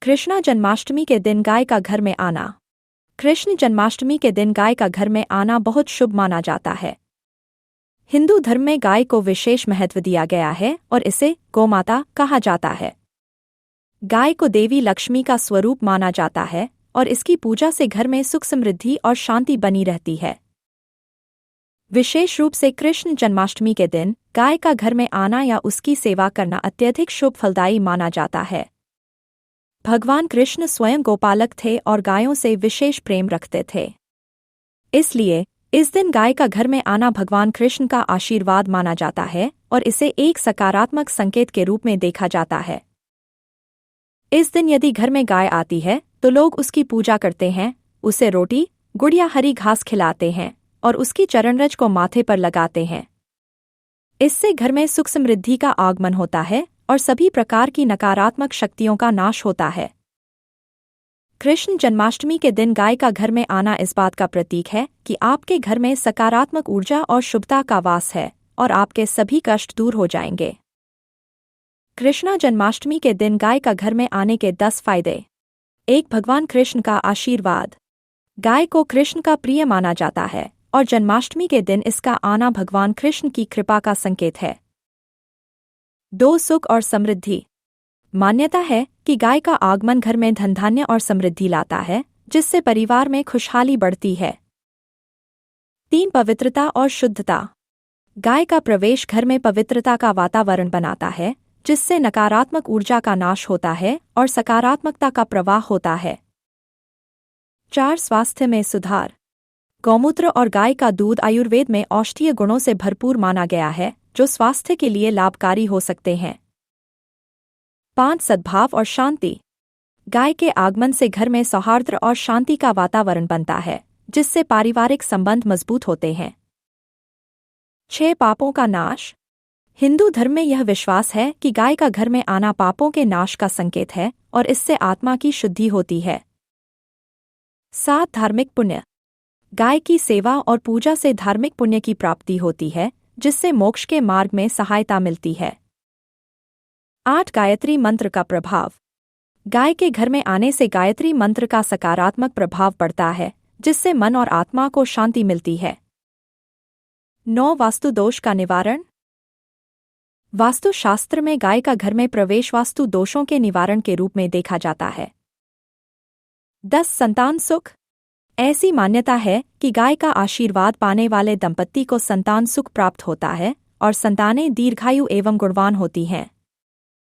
कृष्णा जन्माष्टमी के दिन गाय का घर में आना। कृष्ण जन्माष्टमी के दिन गाय का घर में आना बहुत शुभ माना जाता है। हिंदू धर्म में गाय को विशेष महत्व दिया गया है और इसे गोमाता कहा जाता है। गाय को देवी लक्ष्मी का स्वरूप माना जाता है और इसकी पूजा से घर में सुख समृद्धि और शांति बनी रहती है। विशेष रूप से कृष्ण जन्माष्टमी के दिन गाय का घर में आना या उसकी सेवा करना अत्यधिक शुभ फलदायी माना जाता है। भगवान कृष्ण स्वयं गोपालक थे और गायों से विशेष प्रेम रखते थे। इसलिए इस दिन गाय का घर में आना भगवान कृष्ण का आशीर्वाद माना जाता है और इसे एक सकारात्मक संकेत के रूप में देखा जाता है। इस दिन यदि घर में गाय आती है तो लोग उसकी पूजा करते हैं, उसे रोटी, गुड़ या हरी घास खिलाते हैं और उसकी चरणरज को माथे पर लगाते हैं। इससे घर में सुख समृद्धि का आगमन होता है और सभी प्रकार की नकारात्मक शक्तियों का नाश होता है। कृष्ण जन्माष्टमी के दिन गाय का घर में आना इस बात का प्रतीक है कि आपके घर में सकारात्मक ऊर्जा और शुभता का वास है और आपके सभी कष्ट दूर हो जाएंगे। कृष्णा जन्माष्टमी के दिन गाय का घर में आने के 10 फायदे। 1. भगवान कृष्ण का आशीर्वाद। गाय को कृष्ण का प्रिय माना जाता है और जन्माष्टमी के दिन इसका आना भगवान कृष्ण की कृपा का संकेत है। 2. सुख और समृद्धि। मान्यता है कि गाय का आगमन घर में धन धान्य और समृद्धि लाता है, जिससे परिवार में खुशहाली बढ़ती है। 3. पवित्रता और शुद्धता। गाय का प्रवेश घर में पवित्रता का वातावरण बनाता है, जिससे नकारात्मक ऊर्जा का नाश होता है और सकारात्मकता का प्रवाह होता है। 4. स्वास्थ्य में सुधार। गौमूत्र और गाय का दूध आयुर्वेद में औषधीय गुणों से भरपूर माना गया है, जो स्वास्थ्य के लिए लाभकारी हो सकते हैं। 5. सद्भाव और शांति। गाय के आगमन से घर में सौहार्द और शांति का वातावरण बनता है, जिससे पारिवारिक संबंध मजबूत होते हैं। 6. पापों का नाश। हिंदू धर्म में यह विश्वास है कि गाय का घर में आना पापों के नाश का संकेत है और इससे आत्मा की शुद्धि होती है। 7. धार्मिक पुण्य। गाय की सेवा और पूजा से धार्मिक पुण्य की प्राप्ति होती है, जिससे मोक्ष के मार्ग में सहायता मिलती है। 8. गायत्री मंत्र का प्रभाव। गाय के घर में आने से गायत्री मंत्र का सकारात्मक प्रभाव पड़ता है, जिससे मन और आत्मा को शांति मिलती है। 9. वास्तु दोष का निवारण। वास्तुशास्त्र में गाय का घर में प्रवेश वास्तु दोषों के निवारण के रूप में देखा जाता है। 10. संतान सुख। ऐसी मान्यता है कि गाय का आशीर्वाद पाने वाले दंपत्ति को संतान सुख प्राप्त होता है और संतानें दीर्घायु एवं गुणवान होती हैं।